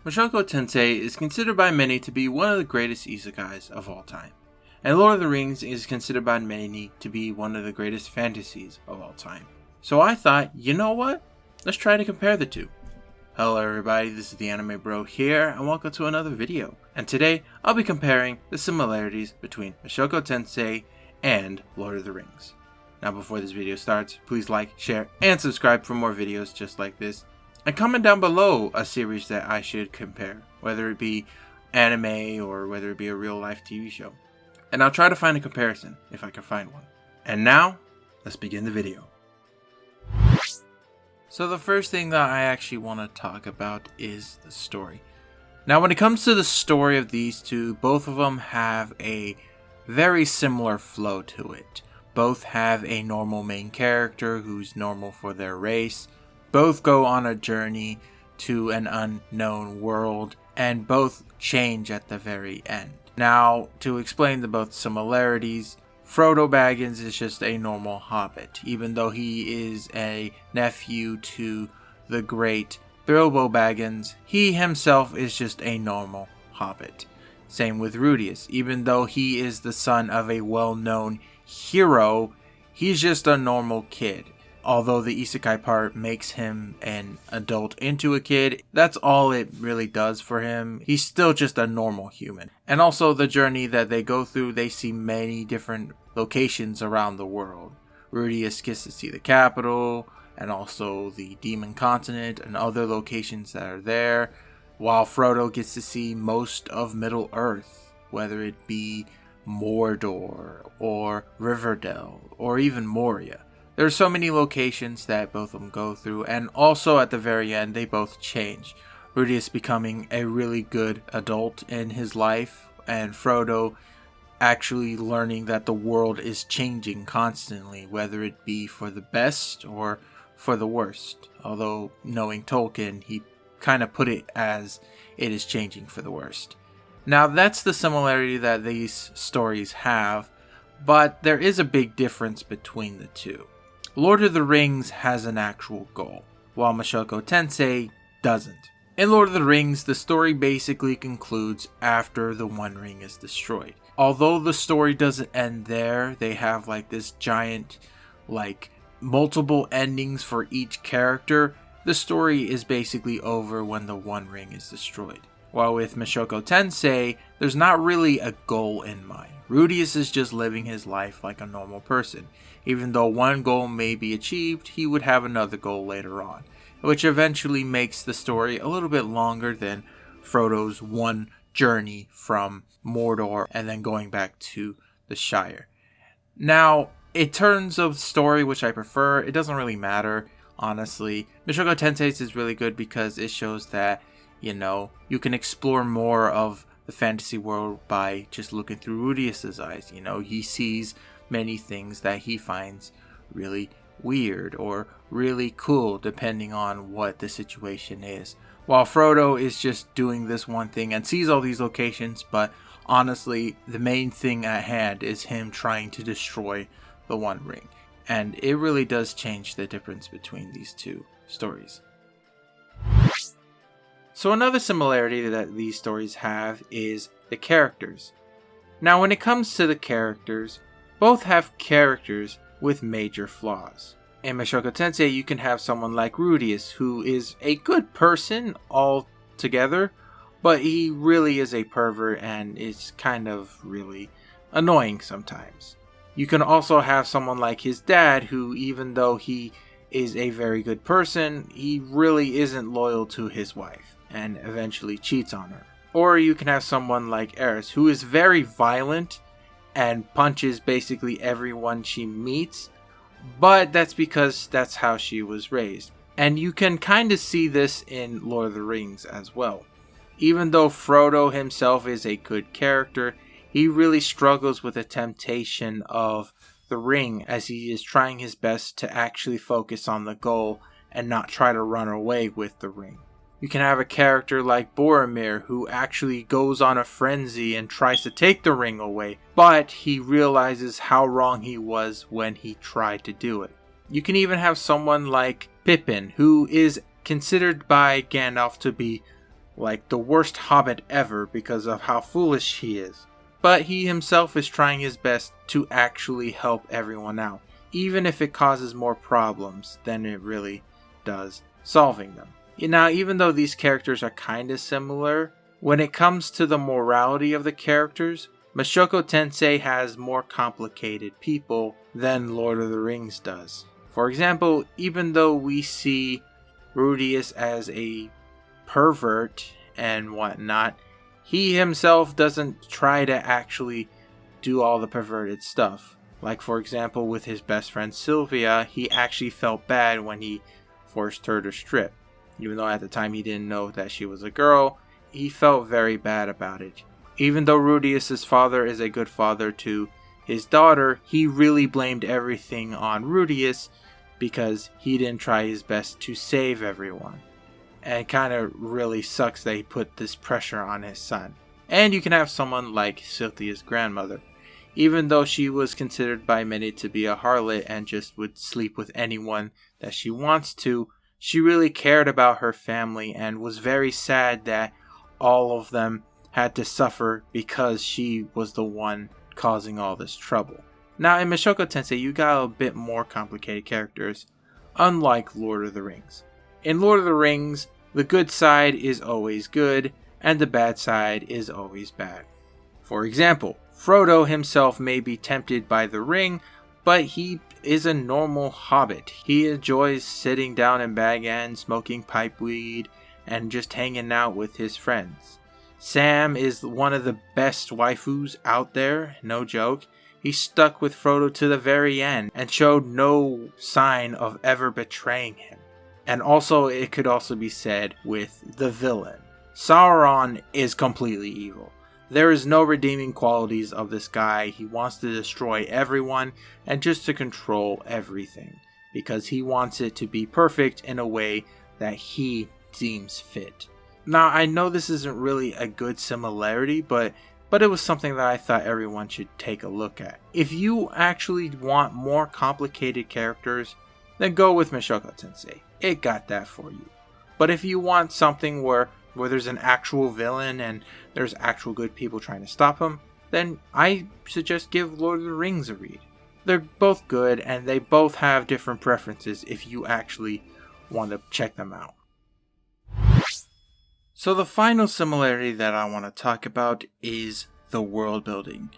Mushoku Tensei is considered by many to be one of the greatest isekais of all time, and Lord of the Rings is considered by many to be one of the greatest fantasies of all time. So I thought, you know what? Let's try to compare the two. Hello everybody, this is the Anime Bro here, and welcome to another video. And today, I'll be comparing the similarities between Mushoku Tensei and Lord of the Rings. Now before this video starts, please like, share, and subscribe for more videos just like this. And comment down below a series that I should compare, whether it be anime or whether it be a real life TV show. And I'll try to find a comparison if I can find one. And now, let's begin the video. So the first thing that I actually want to talk about is the story. Now when it comes to the story of these two, both of them have a very similar flow to it. Both have a normal main character who's normal for their race. Both go on a journey to an unknown world, and both change at the very end. Now, to explain the both similarities, Frodo Baggins is just a normal hobbit, even though he is a nephew to the great Bilbo Baggins. He himself is just a normal hobbit. Same with Rudius, even though he is the son of a well-known hero, he's just a normal kid. Although the isekai part makes him an adult into a kid, that's all it really does for him. He's still just a normal human. And also the journey that they go through, they see many different locations around the world. Rudius gets to see the capital, and also the Demon Continent, and other locations that are there, while Frodo gets to see most of Middle Earth, whether it be Mordor, or Riverdale, or even Moria. There are so many locations that both of them go through, and also at the very end they both change. Rudius becoming a really good adult in his life, and Frodo actually learning that the world is changing constantly, whether it be for the best or for the worst. Although knowing Tolkien, he kind of put it as it is changing for the worst. Now that's the similarity that these stories have, but there is a big difference between the two. Lord of the Rings has an actual goal, while Mushoku Tensei doesn't. In Lord of the Rings, the story basically concludes after the One Ring is destroyed. Although the story doesn't end there, they have like this giant, multiple endings for each character. The story is basically over when the One Ring is destroyed. While with Mushoku Tensei, there's not really a goal in mind. Rudius is just living his life like a normal person. Even though one goal may be achieved, he would have another goal later on, which eventually makes the story a little bit longer than Frodo's one journey from Mordor and then going back to the Shire. Now, in terms of story, which I prefer, it doesn't really matter, honestly. Mushoku Tensei is really good because it shows that, you can explore more of the fantasy world by just looking through Rudius's eyes. He sees many things that he finds really weird or really cool depending on what the situation is. While Frodo is just doing this one thing and sees all these locations, but honestly, the main thing at hand is him trying to destroy the One Ring. And it really does change the difference between these two stories. So another similarity that these stories have is the characters. Now when it comes to the characters, both have characters with major flaws. In Mushoku Tensei, you can have someone like Rudius, who is a good person altogether, but he really is a pervert and is kind of really annoying sometimes. You can also have someone like his dad, who even though he is a very good person, he really isn't loyal to his wife and eventually cheats on her. Or you can have someone like Eris, who is very violent and punches basically everyone she meets, but that's because that's how she was raised. And you can kind of see this in Lord of the Rings as well. Even though Frodo himself is a good character, he really struggles with the temptation of the ring as he is trying his best to actually focus on the goal and not try to run away with the ring. You can have a character like Boromir who actually goes on a frenzy and tries to take the ring away, but he realizes how wrong he was when he tried to do it. You can even have someone like Pippin, who is considered by Gandalf to be like the worst hobbit ever because of how foolish he is. But he himself is trying his best to actually help everyone out, even if it causes more problems than it really does solving them. Now, even though these characters are kinda similar, when it comes to the morality of the characters, Mushoku Tensei has more complicated people than Lord of the Rings does. For example, even though we see Rudius as a pervert and whatnot, he himself doesn't try to actually do all the perverted stuff. Like, for example, with his best friend Sylvia, he actually felt bad when he forced her to strip. Even though at the time he didn't know that she was a girl, he felt very bad about it. Even though Rudius's father is a good father to his daughter, he really blamed everything on Rudius because he didn't try his best to save everyone. And it kind of really sucks that he put this pressure on his son. And you can have someone like Cynthia's grandmother. Even though she was considered by many to be a harlot and just would sleep with anyone that she wants to, she really cared about her family and was very sad that all of them had to suffer because she was the one causing all this trouble. Now in Mushoku Tensei you got a bit more complicated characters, unlike Lord of the Rings. In Lord of the Rings, the good side is always good and the bad side is always bad. For example, Frodo himself may be tempted by the ring, but he is a normal hobbit. He enjoys sitting down in Bag End, smoking pipeweed, and just hanging out with his friends. Sam is one of the best waifus out there, no joke. He stuck with Frodo to the very end and showed no sign of ever betraying him. And also, it could also be said with the villain. Sauron is completely evil. There is no redeeming qualities of this guy. He wants to destroy everyone and just to control everything because he wants it to be perfect in a way that he deems fit. Now, I know this isn't really a good similarity, but it was something that I thought everyone should take a look at. If you actually want more complicated characters, then go with Mushoku Tensei. It got that for you. But if you want something where there's an actual villain and there's actual good people trying to stop him, then I suggest give Lord of the Rings a read. They're both good and they both have different preferences if you actually want to check them out. So the final similarity that I want to talk about is the world building.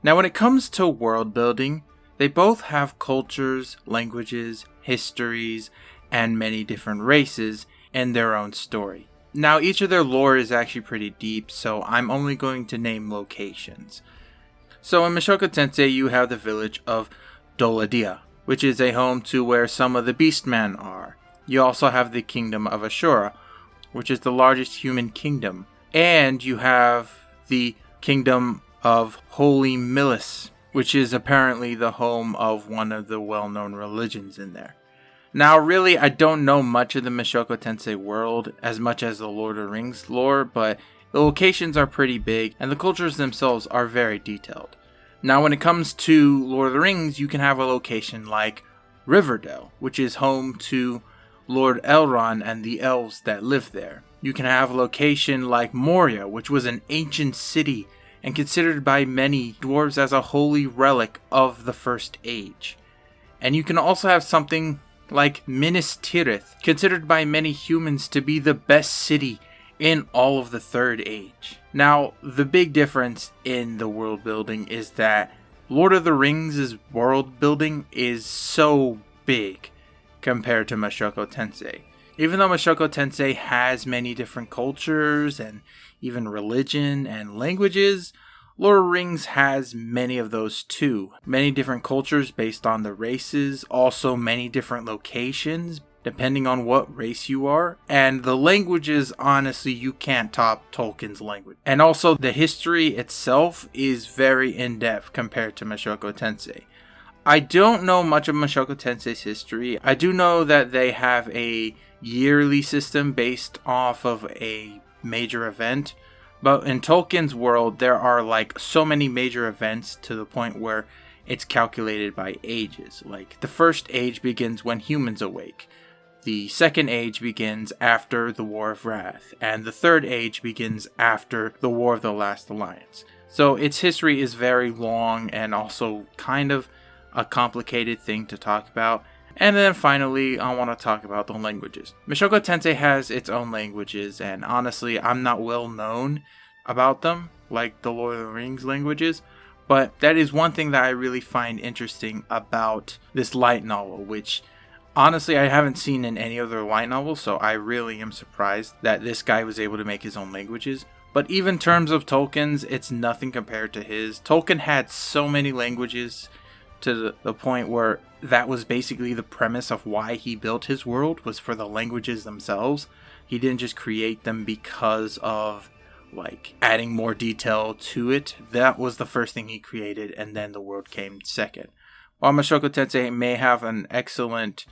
Now when it comes to world building, they both have cultures, languages, histories, and many different races in their own story. Now each of their lore is actually pretty deep, so I'm only going to name locations. So in Mushoku Tensei you have the village of Doladia, which is a home to where some of the Beastmen are. You also have the kingdom of Ashura, which is the largest human kingdom. And you have the kingdom of Holy Milis, which is apparently the home of one of the well-known religions in there. Now, really, I don't know much of the Mushoku Tensei world as much as the Lord of the Rings lore, but the locations are pretty big, and the cultures themselves are very detailed. Now, when it comes to Lord of the Rings, you can have a location like Riverdale, which is home to Lord Elrond and the elves that live there. You can have a location like Moria, which was an ancient city and considered by many dwarves as a holy relic of the First Age. And you can also have something like Minas Tirith, considered by many humans to be the best city in all of the Third Age. Now, the big difference in the world building is that Lord of the Rings' world building is so big compared to Mushoku Tensei. Even though Mushoku Tensei has many different cultures and even religion and languages, Lord of the Rings has many of those too. Many different cultures based on the races, also many different locations depending on what race you are. And the languages, honestly, you can't top Tolkien's language. And also the history itself is very in-depth compared to Mushoku Tensei. I don't know much of Mushoku Tensei's history. I do know that they have a yearly system based off of a major event. But in Tolkien's world, there are like so many major events to the point where it's calculated by ages. Like the first age begins when humans awake. The second age begins after the War of Wrath, and the third age begins after the War of the Last Alliance. So its history is very long and also kind of a complicated thing to talk about. And then finally, I want to talk about the languages. Mushoku Tensei has its own languages, and honestly, I'm not well known about them, like the Lord of the Rings languages. But that is one thing that I really find interesting about this light novel, which honestly I haven't seen in any other light novel, so I really am surprised that this guy was able to make his own languages. But even in terms of Tolkien's, it's nothing compared to his. Tolkien had so many languages to the point where that was basically the premise of why he built his world, was for the languages themselves. He didn't just create them because of like adding more detail to it. That was the first thing he created, and then the world came second. While Mushoku Tensei may have an excellent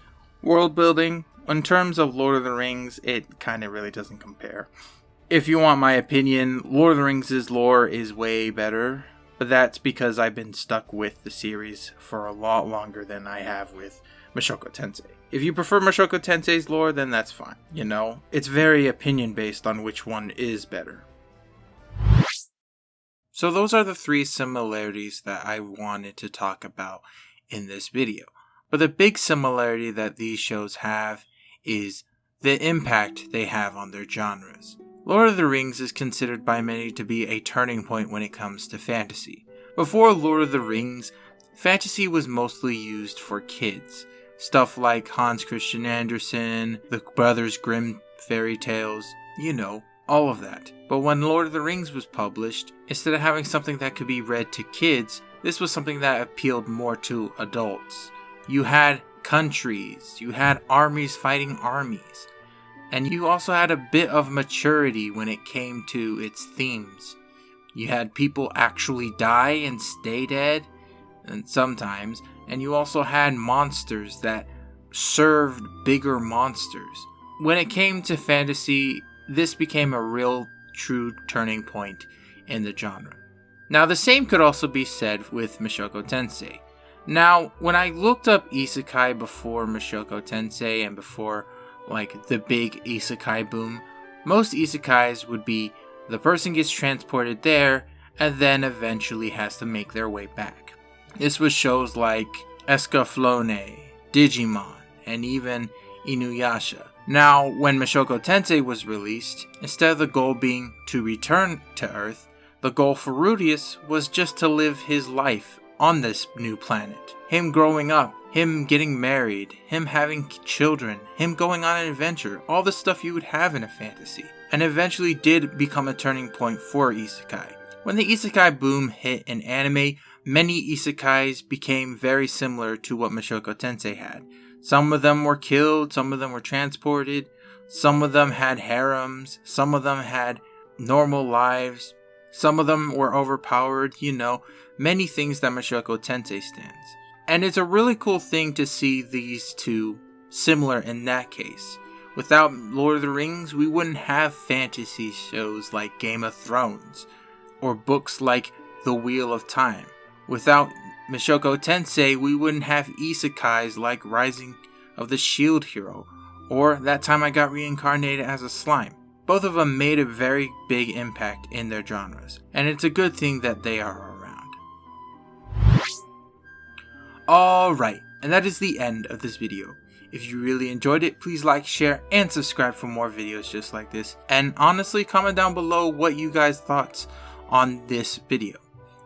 world building, in terms of Lord of the Rings, it kind of really doesn't compare. If you want my opinion, Lord of the Rings' lore is way better, but that's because I've been stuck with the series for a lot longer than I have with Mushoku Tensei. If you prefer Mushoku Tensei's lore, then that's fine. You know, it's very opinion based on which one is better. So those are the three similarities that I wanted to talk about in this video. But the big similarity that these shows have is the impact they have on their genres. Lord of the Rings is considered by many to be a turning point when it comes to fantasy. Before Lord of the Rings, fantasy was mostly used for kids. Stuff like Hans Christian Andersen, the Brothers Grimm fairy tales, you know, all of that. But when Lord of the Rings was published, instead of having something that could be read to kids, this was something that appealed more to adults. You had countries, you had armies fighting armies. And you also had a bit of maturity when it came to its themes. You had people actually die and stay dead, and sometimes, and you also had monsters that served bigger monsters. When it came to fantasy, this became a real true turning point in the genre. Now the same could also be said with Mushoku Tensei. Now, when I looked up isekai before Mushoku Tensei and before like the big isekai boom, most isekais would be the person gets transported there and then eventually has to make their way back. This was shows like Escaflowne, Digimon, and even Inuyasha. Now, when Mushoku Tensei was released, instead of the goal being to return to Earth, the goal for Rudius was just to live his life on this new planet. Him growing up, him getting married, him having children, him going on an adventure, all the stuff you would have in a fantasy. And eventually did become a turning point for isekai. When the isekai boom hit in anime, many isekais became very similar to what Mushoku Tensei had. Some of them were killed, some of them were transported, some of them had harems, some of them had normal lives, some of them were overpowered, you know, many things that Mushoku Tensei stands. And it's a really cool thing to see these two similar in that case. Without Lord of the Rings, we wouldn't have fantasy shows like Game of Thrones, or books like The Wheel of Time. Without Mushoku Tensei, we wouldn't have isekais like Rising of the Shield Hero, or That Time I Got Reincarnated as a Slime. Both of them made a very big impact in their genres, and it's a good thing that they are around. Alright, and that is the end of this video. If you really enjoyed it, please like, share, and subscribe for more videos just like this. And honestly, comment down below what you guys thought on this video.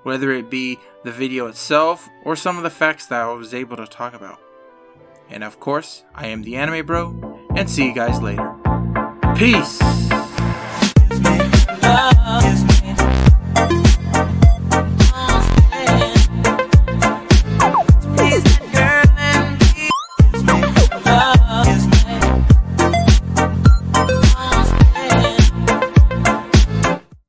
Whether it be the video itself, or some of the facts that I was able to talk about. And of course, I am the Anime Bro, and see you guys later. Peace!